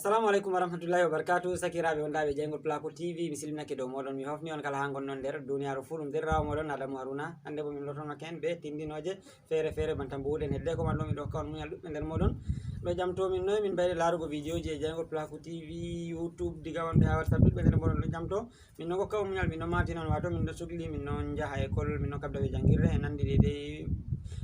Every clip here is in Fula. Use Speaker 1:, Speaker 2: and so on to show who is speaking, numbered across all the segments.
Speaker 1: Assalamualaikum warahmatullahi wabarakatuh. Sakiraɓe wondaɓe Jaygol Plako TV mi silminake dow moɗon mi hofni on kala ha gonnon nder duniyaru fuu ɗum derrawo moɗon Adamu Haruna. Hande bo min lortonoke en ɓe tindinoje feere feere banta mbuɗen hedde ko manɗo miɗo hokka on muñal ɗuɓɓe nder moɗon ɗo jam to min noyi min mbayde larugo vidéo ji e Jaygol Plako TV YouTube diga wonɓe ha WhatsApp ɗuɓɓe nder moɗon ɗo jam to min no hokka on muñal min no mati non wato min ɗo sugli min non jaha école min no kabda ɓe jangirde e nandi de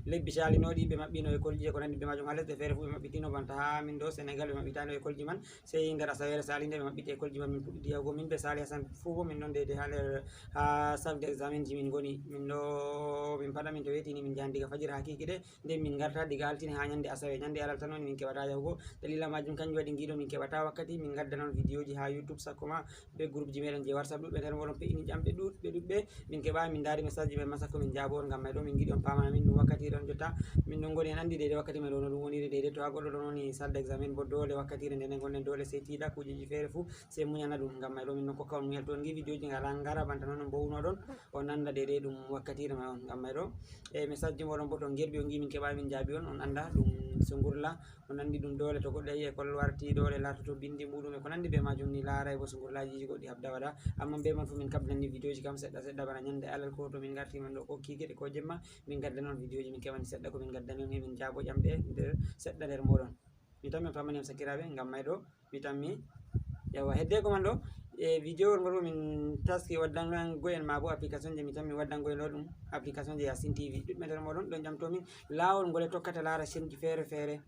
Speaker 1: lebbi calinoɗi ɓe maɓɓino école ji e ko nandi ɓe majum ha lesɗe feere fu ɓe maɓɓitino banta ha min ɗo Sénégal ɓe maɓɓitano école ji man sey nder asawere salinde ɓe maɓɓiti école ji man min puɗɗiti yahugo min ɓe Sali Hassan fu bo min ɗon dede ha nder ha salle d'examen ji min goni min ɗo min paɗa min to wetini min jahan diga fajira ha kikiɗe nden min garta diga altine ha ñande asawe ñande alal tan woni min keɓata yahugo dalila majum kanjum waɗi giɗo min keɓata wakkati min gadda noon vidéo ji ha YouTube sakkoma be groupe ji meɗen je WhatsApp ɗuɓɓe nder moɗon peini ƴamɓe ɗuɗɓe min keɓa min dari message ji men ma sakko min jaabo on ngam may ɗo min giɗi on pamana min ɗum wakkati ɗon jotta min ɗon goni en andi dede wakkati men ɗo no ɗum woniri dede to ha goɗɗo ɗon woni salle d'examen bo dole wakkatire nden gonɗen dole sey tiiɗa kujeji feere fu sey muñana ɗum ngam may ɗo min non kokka on muñal to on gi vidéo ji ngala ngara banta noon on bowunoɗon on nanda dede ɗum wakkatire may on ngam may ɗo e message ji moɗon bo to on gerɓi on gi min keɓa min jaabi on anda ɗum sungurla on andi ɗum dole to goɗɗo yi école warti dole lartoto bindi muɗum e ko nandi be majum ni laaray bo sungurlaji goɗɗi habda waɗa amma be man fu min kabdani vidéo ji kam seɗɗa seɗɗa bana ñande alal ko to min garti man ɗo ko kikiɗe ko jemma min gadda noon vidéo ji min keɓani seɗɗa ko min gaddani on min jaabo ƴamɗe nder seɗɗa nder moɗon mi tan mi famani on sakiraɓe ngam may ɗo mi tammi yawa hedde ko man ɗo e vidéo ngol min taski waddango en ma bo application je mi tan mi waddango en ɗo ɗum application je Yasin TV ɗuɓɓe nder moɗon ɗon jam to min lawol ngol e tokkata lara chaîne ji feere feere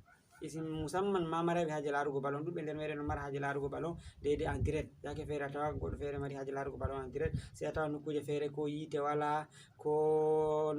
Speaker 1: isin musamman ma maraɓe haaje larugo ballon ɗuɓɓe nder meɗen no mara haaje larugo ballon dede en direct yake feere a tawa goɗɗo feere mari haaje larugo ballon en direct sey a tawa nokkuje feere ko yiite wala ko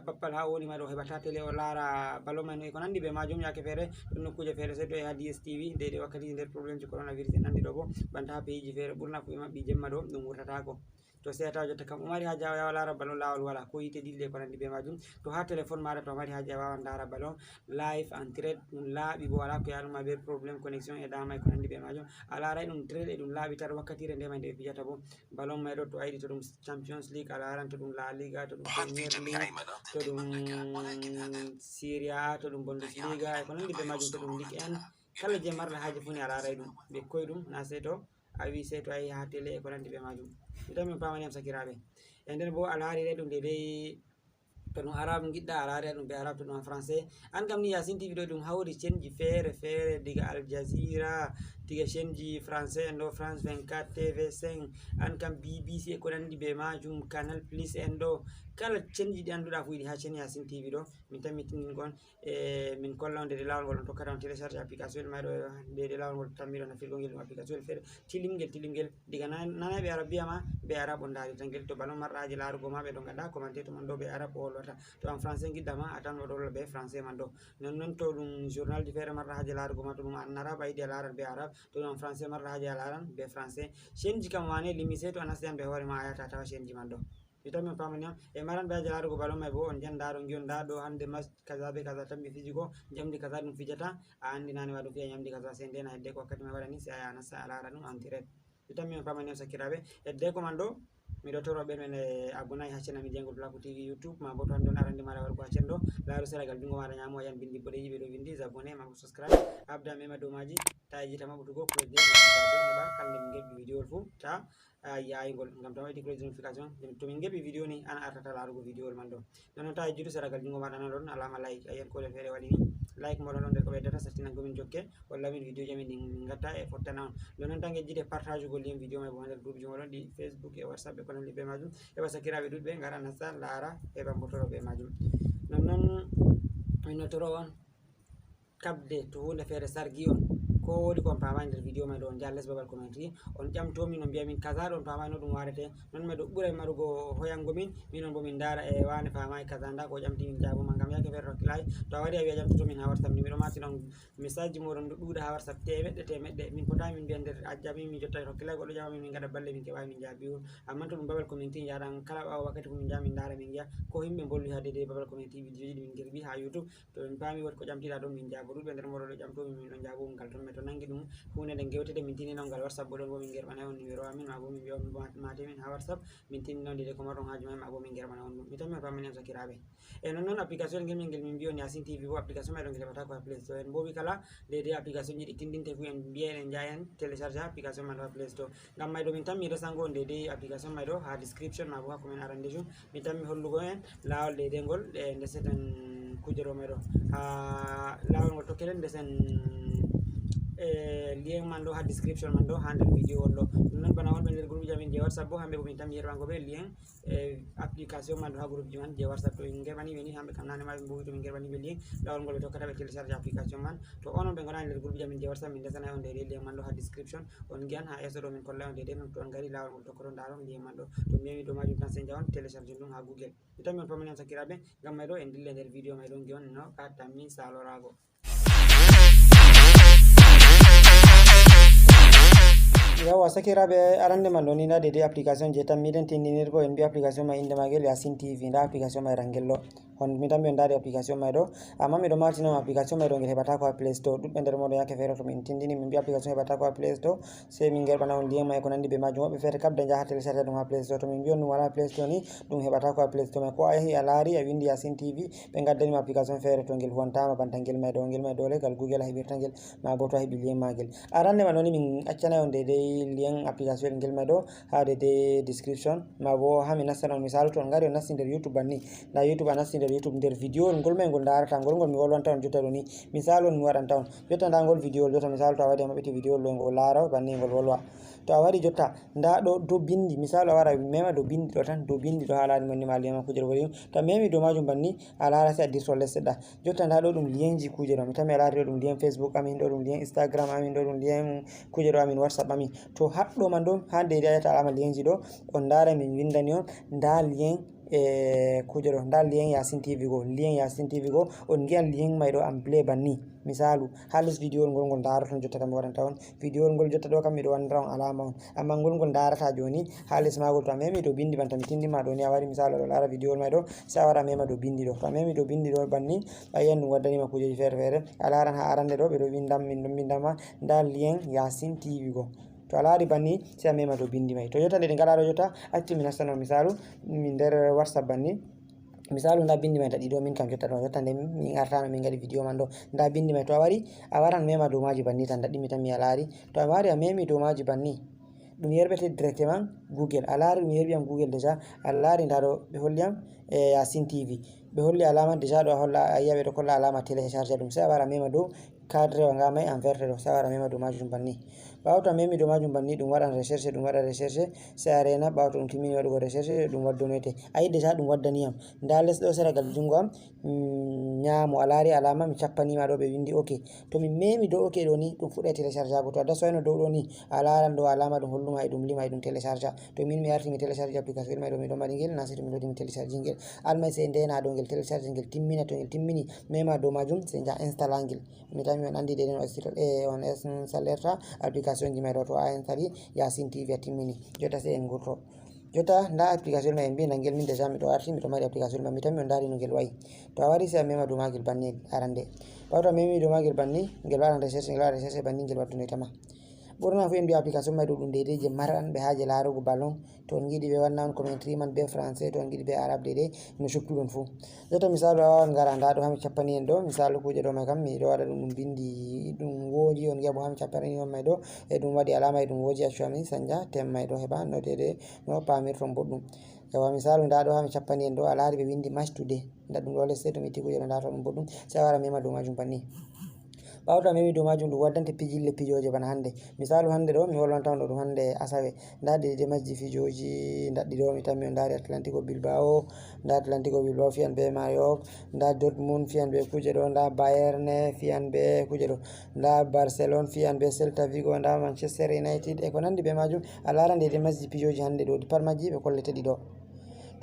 Speaker 1: babbal ha woni ma ɗo heɓata télé o laara ballon man e ko nandi ɓe majum yake feere ɗum nokkuje feere sey to e ha DSTV dede wakkati nder probléme ji coronavirus en nandi ɗo bo banta ha pays ji feere ɓurna fu ɓe maɓɓi jemma ɗo ɗum wurtatako to sey a tawa jotta kam o mari haaje yawa lara ballon lawol wala ko yiite ɗiɗi ko nandi ɓe majum to ha téléphone maɗa to a mari haaje a wawan dara ballon live en direct ɗum laaɓi bo wala ko yaɗuma be probléme connexion e dama e ko nandi ɓe majum a laray ɗum direct e ɗum laaɓi tar wakkatire nde ma nde ɓe fijata bo ballon may ɗo to a yiɗi to ɗum Champions League a laran to ɗum La Liga to ɗum Premier League to ɗum Serie A to ɗum Bundesliga e ko nandi ɓe majum to ɗum Ligue 1 kala je marɗa haaje fu ni a laray ɗum ɓe koye ɗum na sey to a wi sey to a yi ha télé e ko nandi ɓe majum mi tan min pamani am sakiraɓe e nden bo a laarire ɗum dedei to ɗum arabe giɗɗa a laare ɗum be arabe to ɗum français an kam ni Yasin TV ɗo ɗum hawri chaîne ji feere feere diga Al Jazeera diga chaîne ji français en ɗo France 24 TV5 an kam BBC e ko nandi be majum Canal Plus en ɗo kala chaîne ji ɗi annduɗa fu yiɗi ha chaîne Yasin TV ɗo min tan mi tinin gon e min kolla on dede lawol ngol on tokkata on télécharge application may ɗo dede lawol ngol tammiɗo nafirgo ngel ɗum application feere tilimgel diga nana ɓe arabiya ma be arabe on daari tan ngel to ballon marɗa haaje larugo ma ɓe ɗo gaɗa commenté to man ɗo ɓe arabe o wolwata to en français giɗɗa ma a tan o ɗo be français man ɗo non to ɗum journal ji feere marɗa haaje larugo ma to ɗum an arabe a yiɗi a laran be arabe to ɗum en français marɗa haaje a laran be français chaîne ji kam wane limi sey to a nasti han be hoore ma a yata tawa chaîne ji man ɗo mi tan min pamani on e maran be haaje larugo ballon may bo on janda ɗo gion nda ɗo hande match kaza be kaza tan ɓe fijigo jamdi kaza ɗum fijata a andi nane ma ɗum fiya jamdi kaza sey ndena hedde ko wakkati may waɗani sey a yaha nasta a lara ɗum en direct mi tan min pamani on sakiraɓe hedde ko man ɗo miɗo toro ɓe men e abonnayi ha chaîne ami Jaygol Plako TV YouTube ma bo to hande on arande maɗa wargo ha chaîne ɗo laaru seragal jungo maɗa ñamo yan bindi boɗeji ɓe ɗo vindi abonné ma bo subscribe abda mema dow maji ta yejita maɓɓutugo cloche de notification heɓa kala nde min geɓɓi vidéo fu ta yayigol ngam to waɗi cloche de notification to min geɓi vidéo ni an artata larugo vidéo man ɗo nonon ta yejjutu seragal jungo maɗa na ɗon alama like ayiyan kolel feere waɗi ni like moɗon ɗon nder ko ɓeddata sattinan gomin jokke walla min vidéo ji amin ɗi min gatta e fottana on nonon tan yejjide partage ugol lien vidéo may bo ha nder groupe ji moɗon ɗi Facebook e WhatsApp e ko nandi be majum heɓa sakiraɓe ɗuɗɓe gara nasta laara heɓa mbotoro be majum nonnon min notoro on kabde to hunde feere sargi on ko wodi ko on pamani nder vidéo may ɗo on jaha less babal commentary on ƴamtomin on mbiya min kaza ɗo on pamani no ɗum warete non may ɗo ɓuuray marugo hoyango min on bo min dara e wane famani kaza nda ko ƴamti min jaaboma ngam yake feere hakkilayi to a waɗi a wiya ƴamtoto min ha WhatsApp ni miɗo matina on message ji moɗon ɗo ɗuuɗa ha WhatsApp temeɗɗe min potami min mbiya nder a jaɓi min jotta hakkilayi goɗɗo ƴamamin min gaɗa balle min keɓayi min jaabi on amma to ɗum babal commentary jaɗan kala ɓawo wakkati fu min jaha min dara min giya ko himɓe bolwi ha dede babal commentary vidéo ji ɗi min girbi ha YouTube to min paami woodi ko ƴamtiɗa ɗon min jaabo ɗuɓɓe nder moɗon ɗo ƴamtomi min ɗon jaabo ngal ton to nangi ɗum hunde nde gewtede min tinino ngal WhatsApp bo ɗon bo min gerɓana on numéro amin ma bo min mbiya on mate min ha WhatsApp min tinno de ko marɗon haaju mai ma bo min gerɓana on ɗum mi tammi on pammini on sakiraɓe e non application ngel min mbi on Yasin TV bo application mai ɗon ngel heɓata ko ha Play Store en bo wi kala de application ji ɗi tindinte fu en mbiya en jahen télécharge application man ha Play Store ngam may ɗo min tammi resango on de application may ɗo ha description ma bo ha comment arande jum min tammi hollugo en lawol de ngol ndeseten kujero may ɗo ha lawol ngol tokketen ndesen lien man ɗo ha description man ɗo ha nder vidéo wol ɗo ɗum noon bana wonɓe nder groupe ji amin je WhatsApp bo hamɓe bo min tammi yerɓango ɓe lien application man ɗo ha groupe ji man je WhatsApp to min gerɓaniɓe ni hamɓe kam nane ma ɓe mbowi to min gerɓaniɓe lien lawol ngol ɓe tokkata ɓe télécharge application man to onon ɓe gonani nder groupe ji amin je WhatsApp min desana on dede lien man ɗo ha description on giyan ha yesso ɗo min kolla on dede non to on gari lawol ngol tokkoto daron lien man ɗo to memi ɗo majum tan sen jawon télécharge ɗum ha Google mi tammi on pamani on sakiraɓe ngam may ɗo en dille nder vidéo may ɗon giyon no ka tammi salorago yawa sakiraɓe arande man ɗo ni nda de application je tan miɗen tindinirgo en mbi application mai inde magel Yasin TV nda application mai rangel ɗo on mi tammi on dadi application mai ɗo amma miɗo martinoma application mai ɗo ngel heɓata ko ha Play Store ɗuɓɓe nder moɗon yake feere to min tindini min mbi application heɓata ko ha Play Store sei min gerɓana on lien mai ko nandi be majum woɓɓe feere kabda jaha télécharge ɗum ha Play Store to min mbi on ɗum wala Play Store ni ɗum heɓata ko ha Play Store mai ko a yahi a laari a windi Yasin TV ɓe gaddanima application feere to ngel huwantama banta ngel mai ɗo legal Google a heɓirta ngel ma bo to a heɓi lien magel arande man ɗoni min accanayi on lien application ngel mai ɗo ha description ma bo ha mi nastana on misalu to on gari on nasti nder YouTube banni nda YouTube a nasti nder YouTube nder vidéo ngol mai ngol darata ngol mi wolwanta on jotta ɗo ni misalu on mi waɗanta on jotta nda ngol vidéo jotta misalu to a waɗi a maɓɓiti vidéo ɗo ngol laara banni ngol wolwa to a wari jotta nda ɗo dow bindi misalu a wara mema dow bindi ɗo tan dow bindi ɗo ha laari manni ma lien kujero woni to a memi dow majum banni a laara sai a dirto less seɗɗa jotta nda ɗo ɗum lien ji kujero mi tammi a laari ɗo ɗum lien Facebook amin ɗo ɗum lien Instagram amin ɗo ɗum lien kujero amin WhatsApp amin to haɗɗo man ɗo ha de ayata alama lien ji ɗo on dara min windani on nda lien kujero nda lien Yasin TV go on giyan lien mai ɗo am play banni misalu ha les vidéo ngol daroton jotta kam mi waɗanta on vidéo ngol jotta ɗo kam miɗo wandira on alama on amma ngol darata joni ha les magol to a memi dow bindi banta mi tindima ɗo ni a wari misalu aɗo lara vidéo mai ɗo sai a wara a mema dow bindi ɗo to a memi dow bindi ɗo banni a yiyan ɗum waddanima kujeji feere feere a laran ha arande ɗo ɓeɗo windam min ɗum windama nda lien Yasin TV go to a laari banni sai a mema dow bindi mai to jotta nde ɗi ngaɗa ɗo jotta acci mi nastano misalu min nder WhatsApp banni misalu nda bindi mai tadi ɗo min kam jotta nde min artano min gaɗi vidéo man ɗo nda bindi mai to a wari a waran mema dow maji banni tan daɗɗi mi tan mi a laari to a wari a memi dow maji banni ɗum yerɓete directement Google a laari ɗum yerɓiyam Google déjà a laari nda ɗo ɓe holliyam Yasin TV ɓe holli alama déjà ɗo a holla a yiya ɓe ɗo kolla alama télécharge ɗum sai a wara mema dow cadre wa nga mai en verte ɗo sai a wara mema dow majum banni ɓawo to a memi dow majum banni ɗum waɗan recherche sai a rena ɓawo to ɗum timmini waɗugo recherche ɗum waddonoyte ayi déjà ɗum waddaniyam nda les ɗo seragal jungo am ñaamo a laari alama mi cappanima ɗo ɓe windi ok to min memi dow ok ɗo ni ɗum fuɗɗai télécharge ago to a dasoyno dow ɗo ni a laran ɗo alama ɗum holluma e ɗum lima e ɗum télécharge to min mi arti mi télécharge application mai ɗo miɗo mbaɗi ngel na sei to mi lodi mi télécharge ngel almay sei ndena ɗo ngel télécharge ngel timmina to ngel timmini mema dow majum sei ja installa ngel mi tami on andi deden on installerta application ji mai ɗo to a instali Yasin TV a timmini jotta sei en gurto jotta nda application mai en mbi nangel min déjà miɗo arti miɗo mari application mai mi tammi on dari no ngel wayi to a wari sei a mema dow magel banni arande ɓawo to a memi dow magel banni ngel waɗan recherche banni ngel waddunoytama ɓurna fu en mbi application mai ɗo ɗum deydey je marɗan ɓe haaje laarugo ballon to on giɗi ɓe wanna on commentary man be français to on giɗi be arabe deydey no cuptuɗon fu jotta misalu a wawan ngara nda ɗo hami cappani en ɗo misalu kuje ɗo mai kam miɗo waɗa ɗum bindi ɗum woji on giya bo hami cappani on mai ɗo e ɗum waɗi alama e ɗum woji accu ami sanja tem mai ɗo heɓa no deydey no pamirton boɗɗum yawa misalu nda ɗo hami cappani en ɗo a laari ɓe windi match today nda ɗum ɗo lesse to mi itti kuje ɗo nda to ɗum boɗɗum sai a wara mema dow majum banni ɓawo to a memi dow majum ɗum waddante pijille pijoje bana hande misalu hande ɗo mi wolwanta on ɗo ɗum hande asawe nda de majji fijoji daɗɗi ɗo mi tammi on dari Atlantico Bilbao fiyan be Mallorca nda Dortmund fiyan be kuje ɗo nda Bayern fiyan be kuje ɗo nda Barcelona fiyan be Celta Vigo nda Manchester United e ko nandi be majum a laran de majji pijoji hande ɗo pat majji ɓe kollete ɗiɗo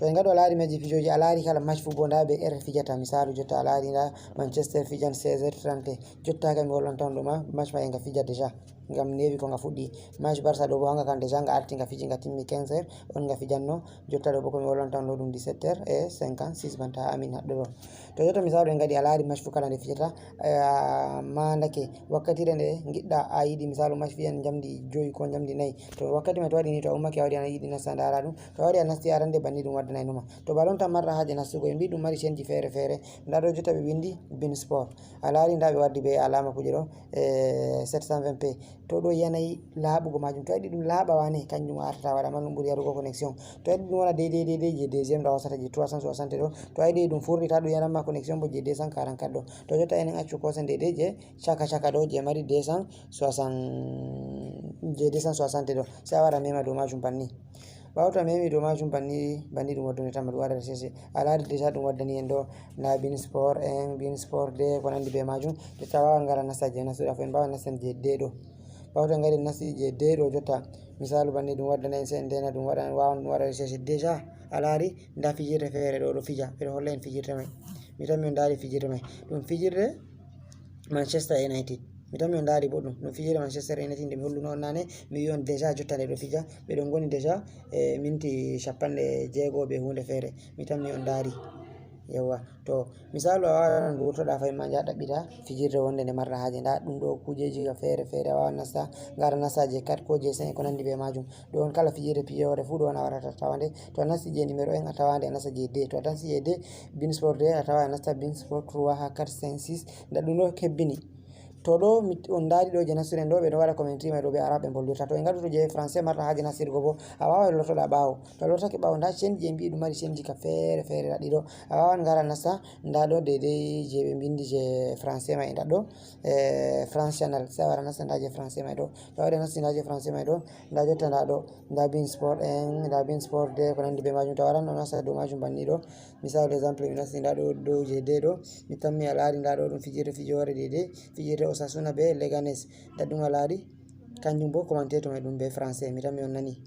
Speaker 1: to en gaɗo a laari majji fijoji a laari kala match fu bo nda ɓe fijata misalu jotta a laari nda Manchester fijan 16h30 jotta kam mi wolwanta on ɗo ma match ma en ga fija déjà
Speaker 2: ngam newi ko nga fuɗɗi. Match Barca ɗo bo hanga kan déjà nga arti nga fiji nga timmi 15h on nga fijanno. Jotta ɗo bo komi wolwan tan ɗo ɗum 17h56 banta amin haɗɗo ɗo. To jotta misalu en gadi a laari match fu kala nde fijata mandake wakkatire nde giɗɗa a yiɗi misalu match fiyan jamdi 5 ko jamdi 4 to wakkati mai to waɗi ni to a ummake a waɗi a yiɗi nasta ndara ɗum to waɗi a nasti arande banni ɗum waddanay numa to balon tan marra haje nastugo en mbi ɗum mari change fere fere nda ɗo jotta ɓe windi bin sport a laari nda ɓe waddi be alama kuje ɗo 720p to ɗo yanayi laaɓugo majum to yiɗi ɗum laaɓa wane kanjum artata waɗa man ɗum ɓuri yarugo connexion to yiɗi ɗum wona deidei je deuxiéme ɗo wasata je 360 ɗo to yiɗi ɗum furdita ɗum yananma connexion bo je 244 ɗo to jotta enen accu kosen deidei je chaka ɗo je mari 260 ɗo sai a waɗa mema dow majum banni ɓawta memi dow majum banni ɗum waddone tan ɗum waɗata sese a laari déjà ɗum waddani en ɗo nda bin sport 1 bin sport 2 ko nandi be majum jotta wawan ngara nasta je nastuɗa fo en mbawa nasten je d ɗo ɓawta ngari nasti je d ɗo jotta misalu banni ɗum waddana en se en ndena ɗum wawan ɗum waɗata sese déjà a laari nda fijirde feere ɗo fija ɓeɗo holla en fijirde mai mi tan min daari fijirde mai ɗum fijirde Manchester United mi tan mi daari bo ɗum fijirde Manchester United nde mi holluno on nane mi wi on déjà jotta nde ɗo fija ɓeɗon goni déjà minti 60 be hunde feere mi tan mi on daari yawa to misalu a wawan wurtoɗa fayin ma jaa ɗaɓɓita fijirde wonde nde marra haaje nda ɗum ɗo kujeji ga feere a wawan nasta ngara nasta je 4 ko je 5 ko nandi be majum ɗo on kala fijirde piyore fu ɗo on a warata tawande to a nasti je numéro 1 a tawande a nasta je d to a nasti je d bin sport 2 a tawa a nasta bin sport 3 ha 4 5 6 nda ɗum ɗo hebbini to ɗo on daari ɗo je nastuɗen ɗo ɓeɗo waɗa commentary mai ɗo ɓe araɓe bollirta to en gaɗuto je français marta haje nastirgo bo a wawan lortoɗa ɓawo to lortake ɓawo nda change en mbi ɗum mari change ka feere ɗaɗi ɗo a wawan ngara nasta nda ɗo deidei je ɓe bindi je français mai nda ɗo France channel sai wara nasta nda je français mai ɗo to waɗi nasti nda je français mai ɗo nda jotta nda ɗo nda bin sport 1 nda bin sport 2 ko nandi be majum to waran ɗo nasta dow majum banni ɗo misal exemple mi nasti nda ɗo dow je d ɗo mi tammi a laari nda ɗo ɗum fijore deidei fijirde Osasuna be Leganes da ɗum a laari kanjum bo commentator mai ɗum be français mi tan mi on nani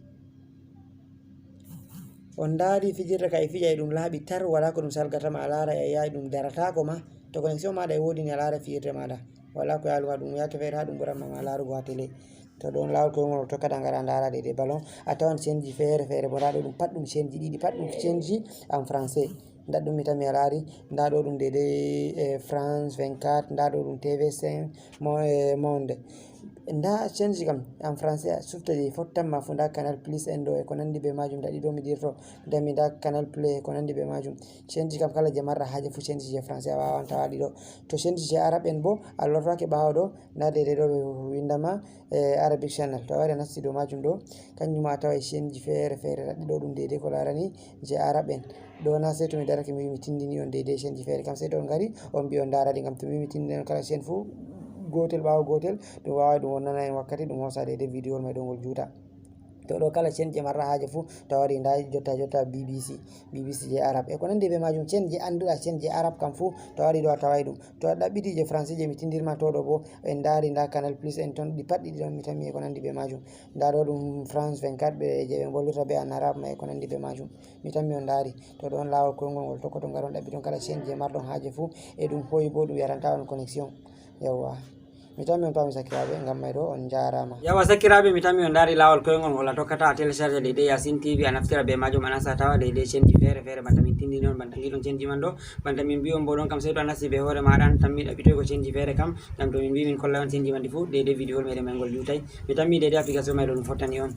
Speaker 2: on daari fijirde ka e fija e ɗum laaɓi tar wala ko ɗum salgatama a laara e yayi ɗum daratako ma to connexion maɗa e wodi ni a laara fijirde maɗa wala ko yaluma ɗum yake feere ha ɗum ɓuranma ma laarugo ha télé to ɗon lawol koyngol tokkata ngara ndara deidei ballon a tawan change feere bo nda ɗo ɗum pat ɗum change ɗiɗi pat ɗum change en français nda ɗum mi tan mi a laari nda ɗo ɗum deidei France 24 nda ɗo ɗum TV5 monde nda change kam en français sufta je fottanma fu nda canal plus en ɗo e ko nandi be majum nda ɗiɗo mi dirto dami nda canal play ko nandi be majum change kam kala je marra haje fu change je français a wawan tawa ɗiɗo to change je arab en bo a lortake ɓawo ɗo nda deidei ɗo ɓe windama Arabic channel to wari a nasti dow majum ɗo kanjum a tawa change feere ɗaɗi ɗo ɗum deidei ko larani je arab en ɗo na sei to mi darake mi wi mi tindini on deidei change feere kam sei to on ngari on mbi on daraɗi ngam to mi wi mi tindini on kala chaine fu gotel ɓawo gotel ɗum wawa ɗum wonnana en wakkati ɗum hosa deidei vidéo mai ɗo ngol juuta to ɗo kala chaine je marra haje fu to wari nda jotta BBC je arab e ko nandi be majum chaine je anduɗa chaine je arab kam fu to wari ɗo a tawai ɗum to a ɗaɓɓiti je français je mi tindirma to ɗo bo en daari nda canal plus en ton ɗi pat ɗiɗi ɗon mi tammi e ko nandi be majum nda ɗo ɗum France 24 ɓe je ɓe bollirta be en arabe mai e ko nandi be majum mi tammi on daari to ɗon lawol koyngol ngol tokkoto ngaron ɗaɓɓiton kala chaine je marɗon haje fu e ɗum hoyi bo ɗum yaranta on connexion yawwa mi tammi on pami sakiraɓe ngam mai ɗo on jarama
Speaker 1: yawa sakiraɓe mi tammi on daari lawol koyngol ngol a tokkata a télécharge deidei Yacine TV a naftira be majum a nasta tawa deidei change feere banta min tindini on banta giɗon change man ɗo banta min mbi on bo ɗon kam sei to a nasti be hoore maɗa an tammi ɗaɓɓitoy ko change feere kam ngam to min mbi min kolla on change man ɗi fu deidei vidéo meɗen mai ngol jutay mi tammi deidei application mai ɗo ɗum fottani on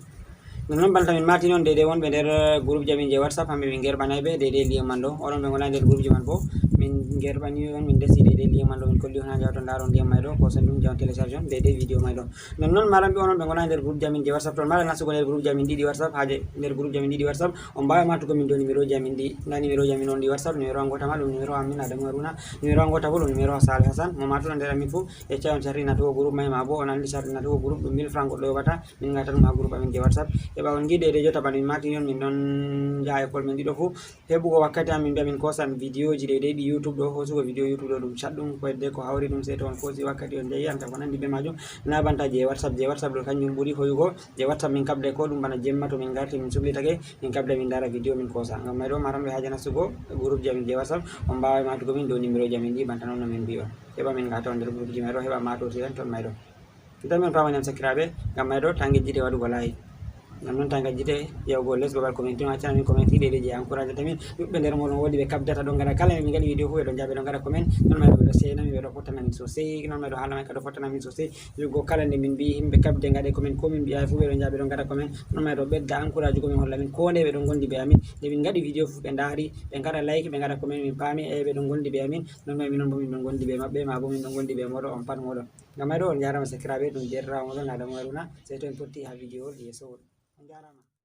Speaker 1: ɗum noon banta min matini on deidei wonɓe nder groupe jamin je WhatsApp hamɓe min gerɓanay ɓe deidei lien man ɗo oɗon ɓe gona nder groupe ji man bo min gerɓani on min desi deidei lien man ɗo min kolli on ha jawton ndaron lien may ɗo kosen ɗum jawon télécharge on deidei vidéo may ɗo non maɗa mbi onon ɓe gona nder groupe jamin je WhatsApp toon maɗa nastugo nder groupe jamin ɗiɗi WhatsApp haje nder groupe jamin ɗiɗi WhatsApp on mbawi matugo min do numéro jamin ɗi nda numéro jamin on ɗi WhatsApp numéro an gota ma ɗum numéro amin Adamu Haruna numéro an gota bo ɗum numéro Salih Hassan mo matuɗo nder amin fo yecca on carri natugo groupe may ma bo on andi carri natugo groupe ɗum 1000 francs goɗɗo yoɓata min gata ɗum ha groupe amin je WhatsApp heɓa on gi deidei jotta bana min matini on min ɗon jaha école min ɗiɗo fo heɓugo wakkati amin mbiya min kosan vidéo ji deidei ɗi YouTube ɗo hosugo vidéo YouTube ɗo ɗum catɗum ko hedde ko hawri ɗum sei to on kosi wakkati on jeeyi anta ko nandi be majum na banta je WhatsApp ɗo kanjum ɓuuri hoyugo je WhatsApp min kabda ko ɗum bana jemma to min garti min sublitake min kabda min dara vidéo min kosa ngam may ɗo maramɓe haja nastugo groupe jamin je WhatsApp on mbawa matugo min dow numéro jamin ɗi banta noon no min mbi on heɓa min gata on nder groupe ji may ɗo heɓa matotiren toon may ɗo Kita men pamani am sakirabe ngam may do tangi jide wadugo live ngam non tanga jide yawgo les go bal comment ma channel min comment ide je encourage tamin yubbe nder mon wodi be kabdata do ngara kala mi ngali video fu do jabe do ngara comment non may do be sey nami be do fotana min sosai non may do hala may ka do fotana min sosai yugo kala nde min bi himbe kabde ngade comment ko min bi ay fu be do jabe do ngara comment non may do bedda encourage ko min holla min ko ne be do gondi be amin de min ngadi video fu be ndaari be ngara like be ngara comment min pami e be do gondi be amin non may min non bo min do gondi be mabbe ma bo min do gondi be modo on pat modo ngam may do on jarama sakirabe dum derra modo na da maruna sey to en potti ha video yeso on jarama.